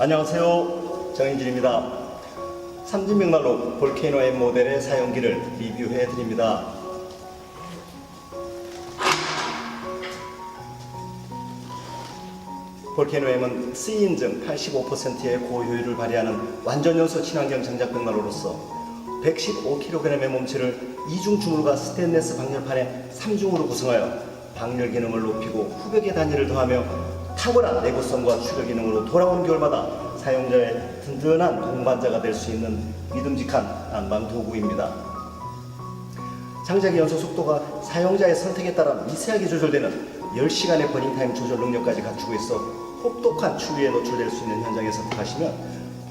안녕하세요, 정인진입니다. 삼진명난로 볼케이노 M 모델의 사용기를 리뷰해 드립니다. 볼케이노 M은 C 인증 85%의 고효율을 발휘하는 완전연소 친환경 장작벽난로로서 115kg의 몸체를 이중 주물과 스테인리스 방열판에 3중으로 구성하여 방열 기능을 높이고 후백의 단위를 더하며 탁월한 내구성과 출력 기능으로 돌아온 겨울마다 사용자의 든든한 동반자가 될 수 있는 믿음직한 난방 도구입니다. 장작의 연소 속도가 사용자의 선택에 따라 미세하게 조절되는 10시간의 버닝타임 조절 능력까지 갖추고 있어 혹독한 추위에 노출될 수 있는 현장에 선택하시면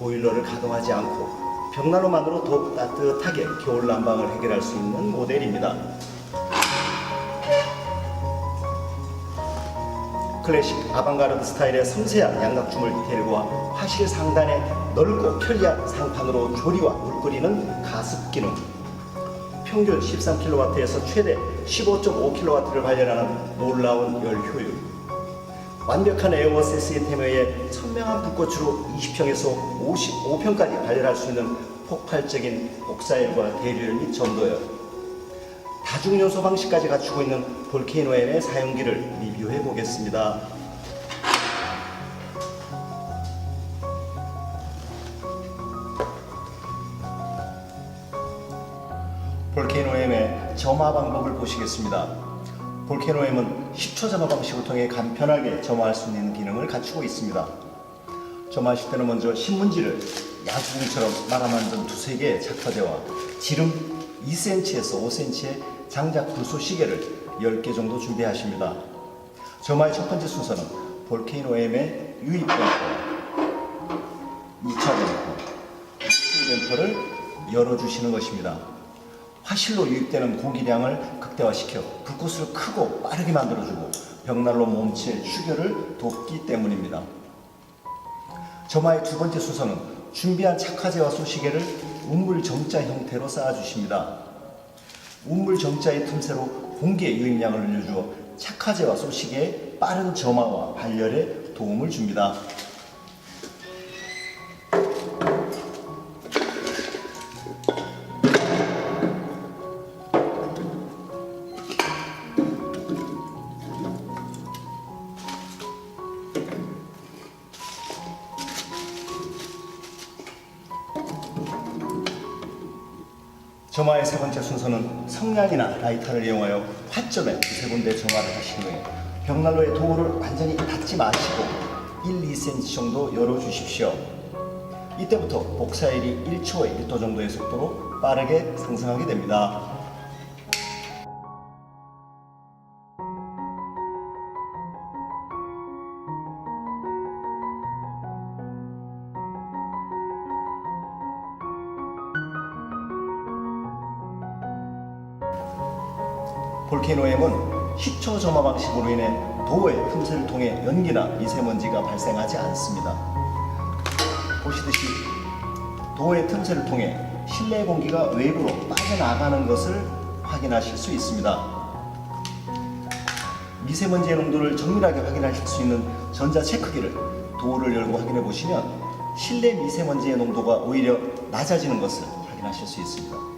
보일러를 가동하지 않고 벽난로만으로 더욱 따뜻하게 겨울 난방을 해결할 수 있는 모델입니다. 클래식 아방가르드 스타일의 섬세한 양각주물 디테일과 화실 상단에 넓고 편리한 상판으로 조리와 물 끓이는 가습 기능, 평균 13kW에서 최대 15.5kW를 발현하는 놀라운 열 효율, 완벽한 에어워스 시스템에 의해 선명한 불꽃으로 20평에서 55평까지 발열할 수 있는 폭발적인 복사열과 대류열 및 전도열, 다중연소 방식까지 갖추고 있는 볼케이노 M의 사용기를 리뷰해 보겠습니다. 볼케이노 M의 점화 방법을 보시겠습니다. 볼케이노 M은 10초 점화 방식을 통해 간편하게 점화할 수 있는 기능을 갖추고 있습니다. 점화하실 때는 먼저 신문지를 야구공처럼 말아 만든 두세 개의 착화제와 지름 2cm에서 5cm의 장작 불소 시계를 10개 정도 준비하십니다. 점화의 첫 번째 순서는 볼케이노 M의 유입 댐퍼, 2차 댐퍼, 2차 댐퍼를 열어주시는 것입니다. 화실로 유입되는 공기량을 극대화시켜 불꽃을 크고 빠르게 만들어주고 벽난로 몸체의 추결을 돕기 때문입니다. 점화의 두 번째 순서는 준비한 착화제와 소시계를 운물 정자 형태로 쌓아주십니다. 운물 정자의 틈새로 공기의 유입량을 늘려주어 착화제와 소시계의 빠른 점화와 발열에 도움을 줍니다. 점화의 세 번째 순서는 성냥이나 라이터를 이용하여 화점에 두세 군데 점화를 하신 후에 벽난로의 도우를 완전히 닫지 마시고 1, 2cm 정도 열어주십시오. 이때부터 복사열이 1초에 1도 정도의 속도로 빠르게 상승하게 됩니다. 볼케이노 M은 10초 점화 방식으로 인해 도어의 틈새를 통해 연기나 미세먼지가 발생하지 않습니다. 보시듯이 도어의 틈새를 통해 실내 공기가 외부로 빠져나가는 것을 확인하실 수 있습니다. 미세먼지의 농도를 정밀하게 확인하실 수 있는 전자 체크기를 도어를 열고 확인해 보시면 실내 미세먼지의 농도가 오히려 낮아지는 것을 확인하실 수 있습니다.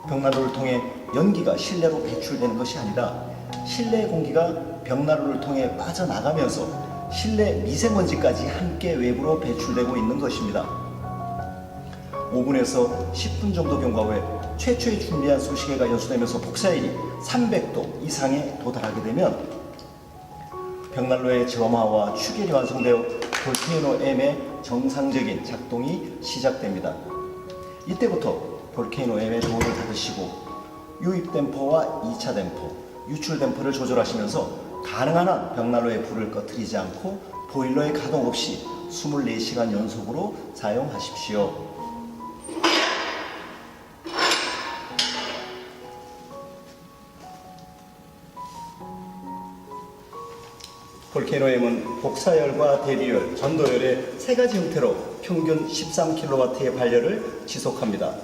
벽난로를 통해 연기가 실내로 배출되는 것이 아니라 실내 공기가 벽난로를 통해 빠져나가면서 실내 미세먼지까지 함께 외부로 배출되고 있는 것입니다. 5분에서 10분 정도 경과 후에 최초에 준비한 소시계가 연소되면서 복사열이 300도 이상에 도달하게 되면 벽난로의 점화와 추결이 완성되어 볼케이노 M의 정상적인 작동이 시작됩니다. 이때부터 볼케이노 M의 도어를 닫으시고 유입 댐퍼와 2차 댐퍼, 유출 댐퍼를 조절하시면서 가능한 한 벽난로의 불을 꺼뜨리지 않고 보일러의 가동 없이 24시간 연속으로 사용하십시오. 볼케이노 M은 복사열과 대류열, 전도열의 세 가지 형태로 평균 13kW의 발열을 지속합니다.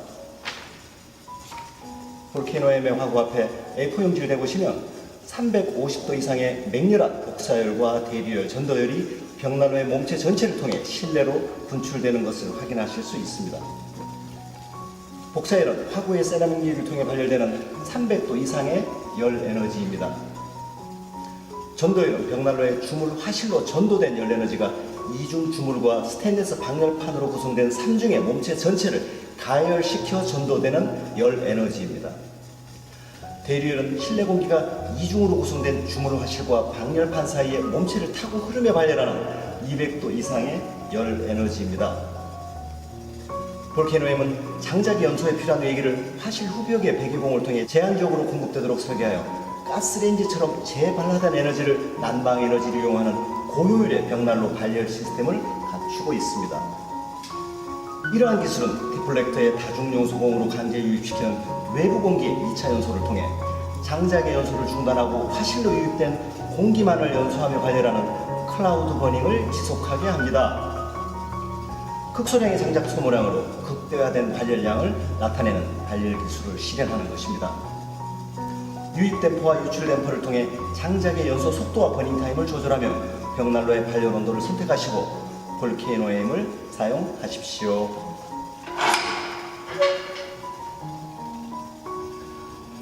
볼케이노 M의 화구 앞에 A4 용지를 대보시면 350도 이상의 맹렬한 복사열과 대류열, 전도열이 벽난로의 몸체 전체를 통해 실내로 분출되는 것을 확인하실 수 있습니다. 복사열은 화구의 세라믹 유리를 통해 발열되는 300도 이상의 열 에너지입니다. 전도열은 벽난로의 주물 화실로 전도된 열 에너지가 이중 주물과 스테인리스 방열판으로 구성된 3중의 몸체 전체를 가열시켜 전도되는 열 에너지입니다. 대류열은 실내 공기가 이중으로 구성된 주물 화실과 방열판 사이에 몸체를 타고 흐르며 발열하는 200도 이상의 열 에너지입니다. 볼케이노엠은 장작의 연소에 필요한 외기를 화실 후벽의 배기공을 통해 제한적으로 공급되도록 설계하여 가스레인지처럼 재발라된 에너지를 난방 에너지를 이용하는 고효율의 벽난로 발열 시스템을 갖추고 있습니다. 이러한 기술은 디플렉터의 다중연소공으로 강제 유입시키는 외부 공기의 2차 연소를 통해 장작의 연소를 중단하고 화실로 유입된 공기만을 연소하며 발열하는 클라우드 버닝을 지속하게 합니다. 극소량의 장작 소모량으로 극대화된 발열량을 나타내는 발열 기술을 실현하는 것입니다. 유입 댐퍼와 유출 댐퍼를 통해 장작의 연소 속도와 버닝 타임을 조절하며 벽난로의 발열 온도를 선택하시고 볼케이노엠을 사용하십시오.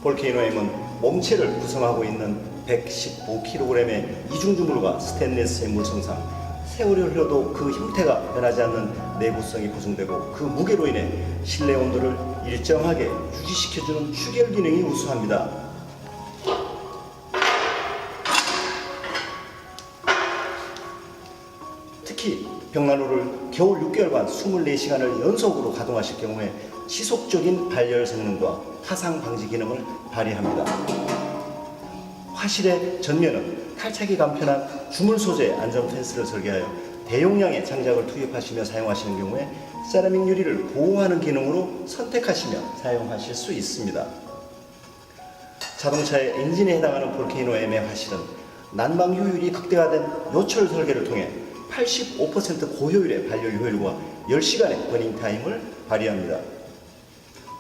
볼케이노엠은 몸체를 구성하고 있는 115kg의 이중주물과 스테인리스의 물성상, 세월이 흘러도 그 형태가 변하지 않는 내구성이 보존되고 그 무게로 인해 실내 온도를 일정하게 유지시켜주는 추결 기능이 우수합니다. 특히 벽난로를 겨울 6개월간 24시간을 연속으로 가동하실 경우에 지속적인 발열 성능과 화상 방지 기능을 발휘합니다. 화실의 전면은 탈착이 간편한 주물 소재 안전 펜스를 설계하여 대용량의 장작을 투입하시며 사용하시는 경우에 세라믹 유리를 보호하는 기능으로 선택하시며 사용하실 수 있습니다. 자동차의 엔진에 해당하는 볼케이노엠의 화실은 난방 효율이 극대화된 요철 설계를 통해 85% 고효율의 발열 효율과 10시간의 버닝 타임을 발휘합니다.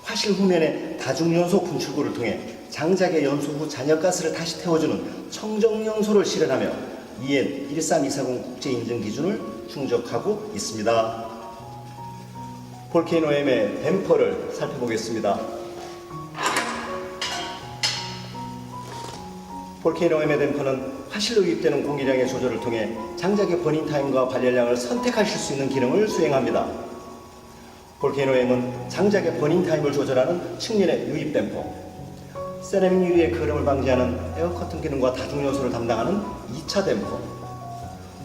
화실 후면에 다중연소 분출구를 통해 장작의 연소 후 잔여가스를 다시 태워주는 청정연소를 실현하며 EN 13240 국제인증 기준을 충족하고 있습니다. 볼케이노엠의 댐퍼를 살펴보겠습니다. 볼케이노엠의 댐퍼는 화실로 유입되는 공기량의 조절을 통해 장작의 버닝 타임과 발열량을 선택하실 수 있는 기능을 수행합니다. 볼케이노엠은 장작의 버닝 타임을 조절하는 측면의 유입 댐퍼, 세라믹 유리의 거름을 방지하는 에어 커튼 기능과 다중연소를 담당하는 2차 댐퍼,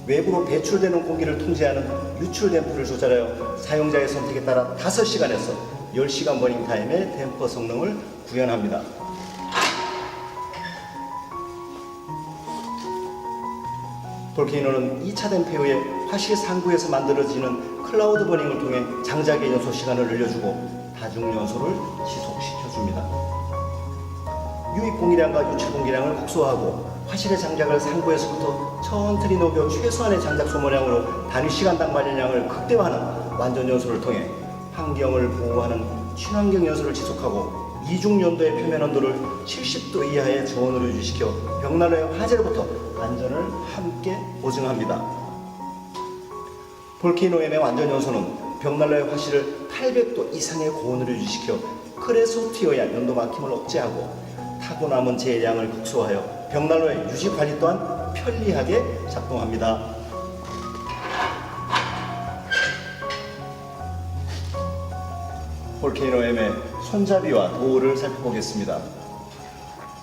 외부로 배출되는 공기를 통제하는 유출 댐퍼를 조절하여 사용자의 선택에 따라 5시간에서 10시간 버닝 타임의 댐퍼 성능을 구현합니다. 볼케이노는 2차 댐퍼 후에 화실 상부에서 만들어지는 클라우드 버닝을 통해 장작의 연소 시간을 늘려주고 다중연소를 지속시켜줍니다. 유입 공기량과 유출 공기량을 국소화하고 화실의 장작을 상부에서부터 천천히 녹여 최소한의 장작 소모량으로 단위 시간당 발열량을 극대화하는 완전 연소를 통해 환경을 보호하는 친환경 연소를 지속하고 이중 연도의 표면 온도를 70도 이하의 저온으로 유지시켜 벽난로의 화재로부터 안전을 함께 보증합니다. 볼케이노엠의 완전 연소는 벽난로의 화실을 800도 이상의 고온으로 유지시켜 크레소트에 의한 연도 막힘을 억제하고 타고 남은 제량을 극소화하여 벽난로의 유지 관리 또한 편리하게 작동합니다. 볼케이노엠의 손잡이와 도구를 살펴보겠습니다.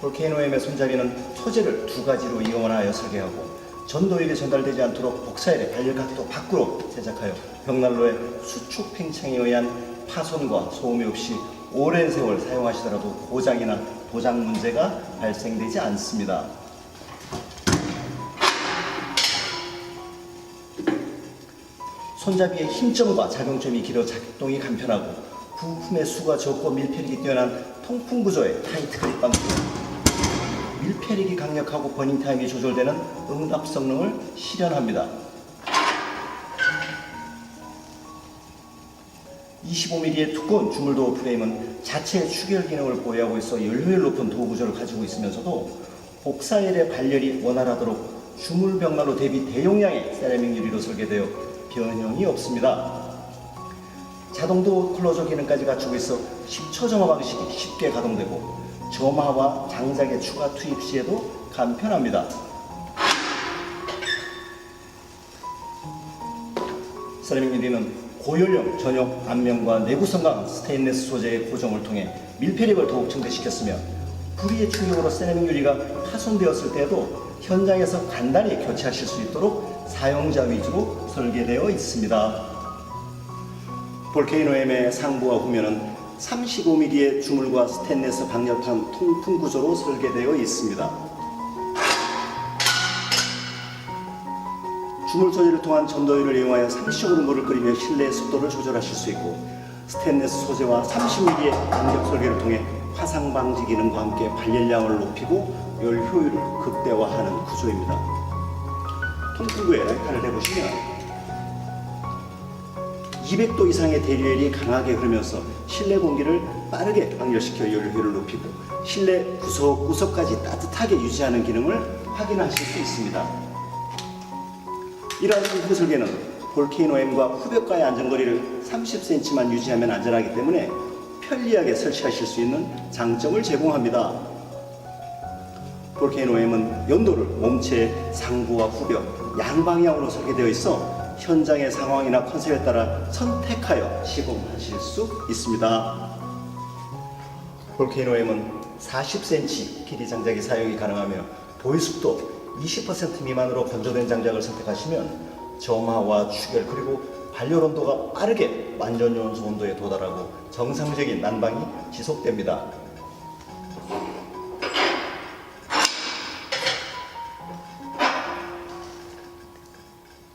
볼케이노엠의 손잡이는 소재를 2가지로 이용하여 설계하고 전도율이 전달되지 않도록 복사열의 발열 각도 밖으로 제작하여 벽난로의 수축 팽창에 의한 파손과 소음이 없이 오랜 세월 사용하시더라도 고장이나 도장 문제가 발생되지 않습니다. 손잡이의 힘점과 작용점이 길어 작동이 간편하고 부품의 수가 적고 밀폐력이 뛰어난 통풍 구조의 타이트 그립 방식, 밀폐력이 강력하고 버닝 타임이 조절되는 응답 성능을 실현합니다. 25mm의 두꺼운 주물도어 프레임은 자체 추결 기능을 보유하고 있어 연료율 높은 도어 구조를 가지고 있으면서도 복사열의 발열이 원활하도록 주물 벽난로 대비 대용량의 세라믹 유리로 설계되어 변형이 없습니다. 자동도 클로저 기능까지 갖추고 있어 10초 점화 방식이 쉽게 가동되고 점화와 장작의 추가 투입 시에도 간편합니다. 세라믹 유리는 고연령 전용 앞면과 내구성 강한 스테인리스 소재의 고정을 통해 밀폐력을 더욱 증대시켰으며 불의의 충격으로 세라믹 유리가 파손되었을 때에도 현장에서 간단히 교체하실 수 있도록 사용자 위주로 설계되어 있습니다. 볼케이노 M의 상부와 후면은 35mm의 주물과 스테인리스 방열판 통풍 구조로 설계되어 있습니다. 주물 소재를 통한 전도율을 이용하여 상시적으로 물을 끓이며 실내 습도를 조절하실 수 있고 스테인리스 소재와 30mm의 간격 설계를 통해 화상 방지 기능과 함께 발열량을 높이고 열 효율을 극대화하는 구조입니다. 통풍구에 라이터를 해보시면 200도 이상의 대류열이 강하게 흐르면서 실내 공기를 빠르게 방열시켜 열 효율을 높이고 실내 구석구석까지 따뜻하게 유지하는 기능을 확인하실 수 있습니다. 이러한 통풍 설계는 볼케이노 M과 후벽과의 안전거리를 30cm만 유지하면 안전하기 때문에 편리하게 설치하실 수 있는 장점을 제공합니다. 볼케이노 M은 연도를 몸체의 상부와 후벽, 양방향으로 설계되어 있어 현장의 상황이나 컨셉에 따라 선택하여 시공하실 수 있습니다. 볼케이노 M은 40cm 길이 장작이 사용이 가능하며 보유습도 20% 미만으로 건조된 장작을 선택하시면 점화와 추결 그리고 발열 온도가 빠르게 완전 연소 온도에 도달하고 정상적인 난방이 지속됩니다.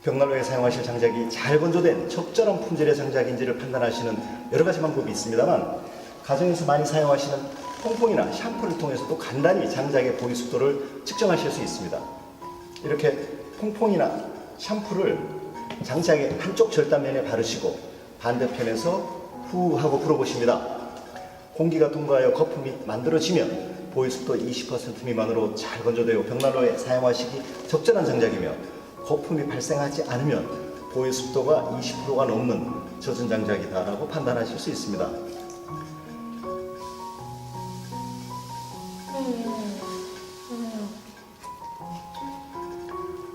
벽난로에 사용하실 장작이 잘 건조된 적절한 품질의 장작인지를 판단하시는 여러 가지 방법이 있습니다만 가정에서 많이 사용하시는 퐁퐁이나 샴푸를 통해서도 간단히 장작의 보유 습도를 측정하실 수 있습니다. 이렇게 퐁퐁이나 샴푸를 장작의 한쪽 절단면에 바르시고 반대편에서 후 하고 불어보십니다. 공기가 통과하여 거품이 만들어지면 보유습도 20% 미만으로 잘 건조되어 벽난로에 사용하시기 적절한 장작이며 거품이 발생하지 않으면 보유습도가 20%가 넘는 젖은 장작이다라고 판단하실 수 있습니다.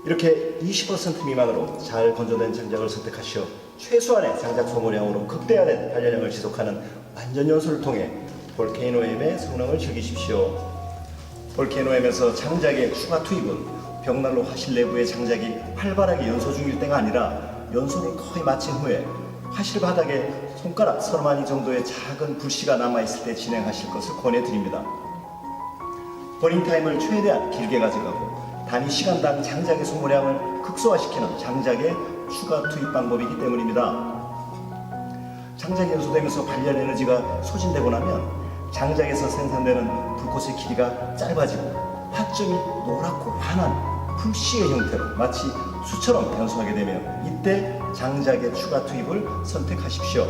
이렇게 20% 미만으로 잘 건조된 장작을 선택하시어 최소한의 장작 소모량으로 극대화된 발열량을 지속하는 완전 연소를 통해 볼케이노 M의 성능을 즐기십시오. 볼케이노 M에서 장작의 추가 투입은 벽난로 화실 내부의 장작이 활발하게 연소 중일 때가 아니라 연소를 거의 마친 후에 화실 바닥에 손가락 서너마니 정도의 작은 불씨가 남아있을 때 진행하실 것을 권해드립니다. 버닝 타임을 최대한 길게 가져가고 단위 시간당 장작의 소모량을 극소화시키는 장작의 추가 투입 방법이기 때문입니다. 장작이 연소되면서 발열 에너지가 소진되고 나면 장작에서 생산되는 불꽃의 길이가 짧아지고 화점이 노랗고 환한 불씨의 형태로 마치 수처럼 변수하게 되며 이때 장작의 추가 투입을 선택하십시오.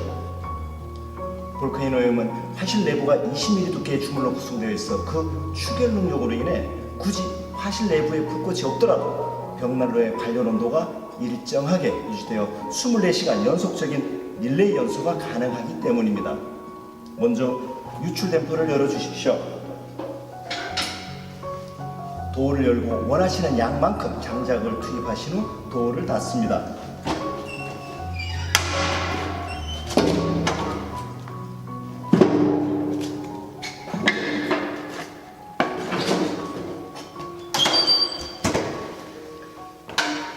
볼케이노 M은 화실 내부가 20mm 두께의 주물로 구성되어 있어 그 추결 능력으로 인해 굳이 화실 내부에 불꽃이 없더라도 벽난로의 발열 온도가 일정하게 유지되어 24시간 연속적인 릴레이 연소가 가능하기 때문입니다. 먼저 유출 댐퍼를 열어주십시오. 도어를 열고 원하시는 양만큼 장작을 투입하신 후 도어를 닫습니다.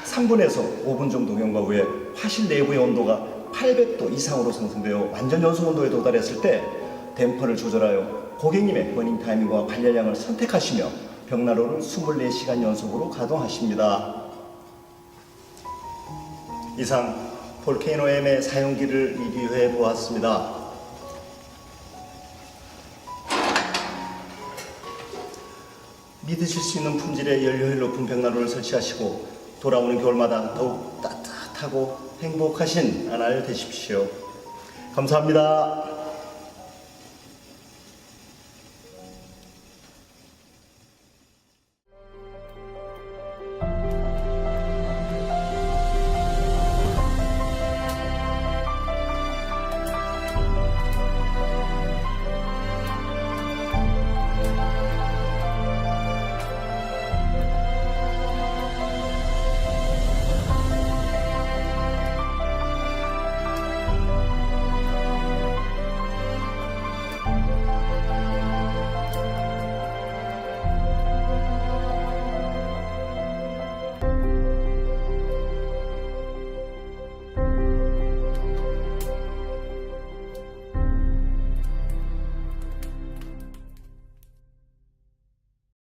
(3분에서 5분) 정도 경과 후에 화실 내부의 온도가 800도 이상으로 상승되어 완전 연소 온도에 도달했을 때 댐퍼를 조절하여 고객님의 버닝 타이밍과 발열량을 선택하시며 벽난로를 24시간 연속으로 가동하십니다. 이상 볼케이노 M의 사용기를 리뷰해 보았습니다. 믿으실 수 있는 품질의 연료율 높은 벽난로를 설치하시고 돌아오는 겨울마다 더욱 따뜻하고 행복하신 한 날 되십시오. 감사합니다.